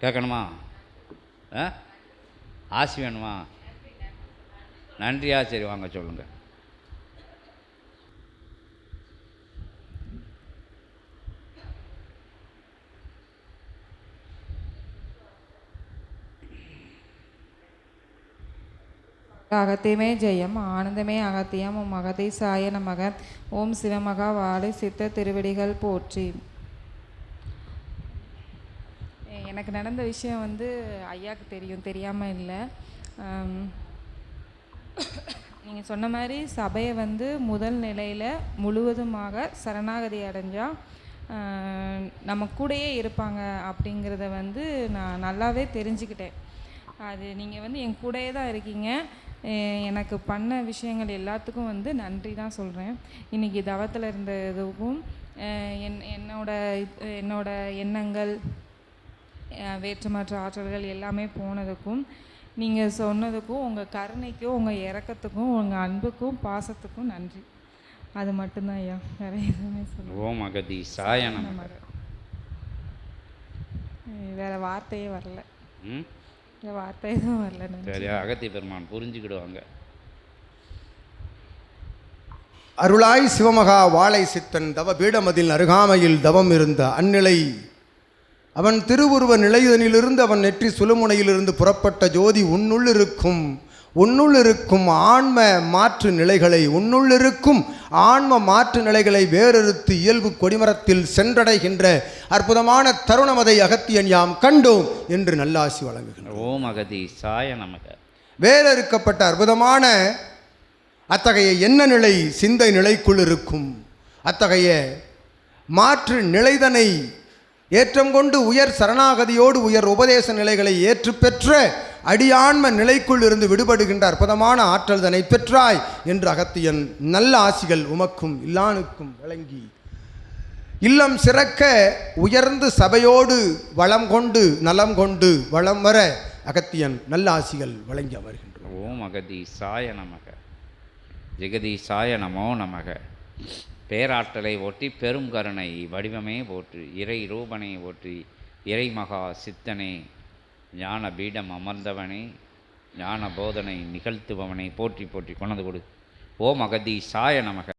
கேட்கணுமா? ஆசி வேணுமா? நன்றியா? சரி வாங்க சொல்லுங்கள். அகத்தியமே ஜெயம், ஆனந்தமே அகத்தியம், உம் அகத்தை சாய நமக. ஓம் சிவமகா வாழை சித்த திருவடிகள் போற்றி. எனக்கு நடந்த விஷயம் வந்து ஐயாவுக்கு தெரியும், தெரியாமல் இல்லை. நீங்கள் சொன்ன மாதிரி சபையை வந்து முதல் நிலையில் முழுவதுமாக சரணாகதி அடைஞ்சால் நம்ம கூடயே இருப்பாங்க அப்படிங்கிறத வந்து நான் நல்லாவே தெரிஞ்சுக்கிட்டேன். அது நீங்கள் வந்து என் கூடயே தான் இருக்கீங்க. எனக்கு பண்ண விஷயங்கள் எல்லாத்துக்கும் வந்து நன்றி தான் சொல்கிறேன். இன்றைக்கி தவத்தில் இருந்த இதுவும் என்னோட எண்ணங்கள், வேற்றுமற்ற ஆற்றல்கள் எல்லாமே போனதுக்கும், நீங்கள் சொன்னதுக்கும், உங்கள் கருணைக்கும், உங்கள் இரக்கத்துக்கும், உங்கள் அன்புக்கும் பாசத்துக்கும் நன்றி. அது மட்டும்தான் ஐயா, வேறு எதுவுமே சொல்லுங்கள். ஓம் அகதீசாய நமக. வேறு வார்த்தையே வரல. வார்த்தை எதுவும் வரல. சரியா? அகத்திய பெருமான் புரிஞ்சுக்கிடுவாங்க. அருளாய் சிவமகா வாழை சித்தன் தவ பீடமதில் அருகாமையில் தவம் இருந்த அந்நிலை அவன் திருவுருவ நிலையனிலிருந்து அவன் நெற்றி சுழுமுனையிலிருந்து புறப்பட்ட ஜோதி உன்னுள்ளிருக்கும் ஆன்ம மாற்று நிலைகளை ஆன்ம மாற்று நிலைகளை வேறறுத்து இயல்பு கொடிமரத்தில் சென்றடைகின்ற அற்புதமான தருணமதை அகத்தியன் யாம் கண்டோம் என்று நல்லாசி வழங்குகின்றோம். ஓம் அகதீசாய நமக. வேறறுக்கப்பட்ட அற்புதமான அத்தகைய என்ன நிலை சிந்தை நிலைக்குள் இருக்கும். அத்தகைய மாற்று நிலைதனை ஏற்றம் கொண்டு உயர் சரணாகதியோடு உயர் உபதேச நிலைகளை ஏற்று பெற்ற அடியான்ம நிலைக்குள் இருந்து விடுபடுகின்ற அற்புதமான ஆற்றல் தனை பெற்றாய் என்று அகத்தியன் நல்ல ஆசிகள் உமக்கும் இல்லானுக்கும் வழங்கி இல்லம் சிறக்க உயர்ந்து சபையோடு வளம் கொண்டு நலம் கொண்டு வளம் வர அகத்தியன் நல்ல ஆசிகள் வழங்கி அமர்கின்றோம். ஓம் அகதீசாய நமக. ஜெகதீசாய நமோ நமக. பேராற்றலை ஓட்டி பெரும் கருணை வடிவமே போற்றி, இறை ரூபனை ஓற்றி, இறை மகா சித்தனே, ஞான பீடம் அமர்ந்தவனே, ஞான போதனை நிகழ்த்துபவனை போற்றி போற்றி கொண்டது கொடு. ஓம் அகதீசாய நமக.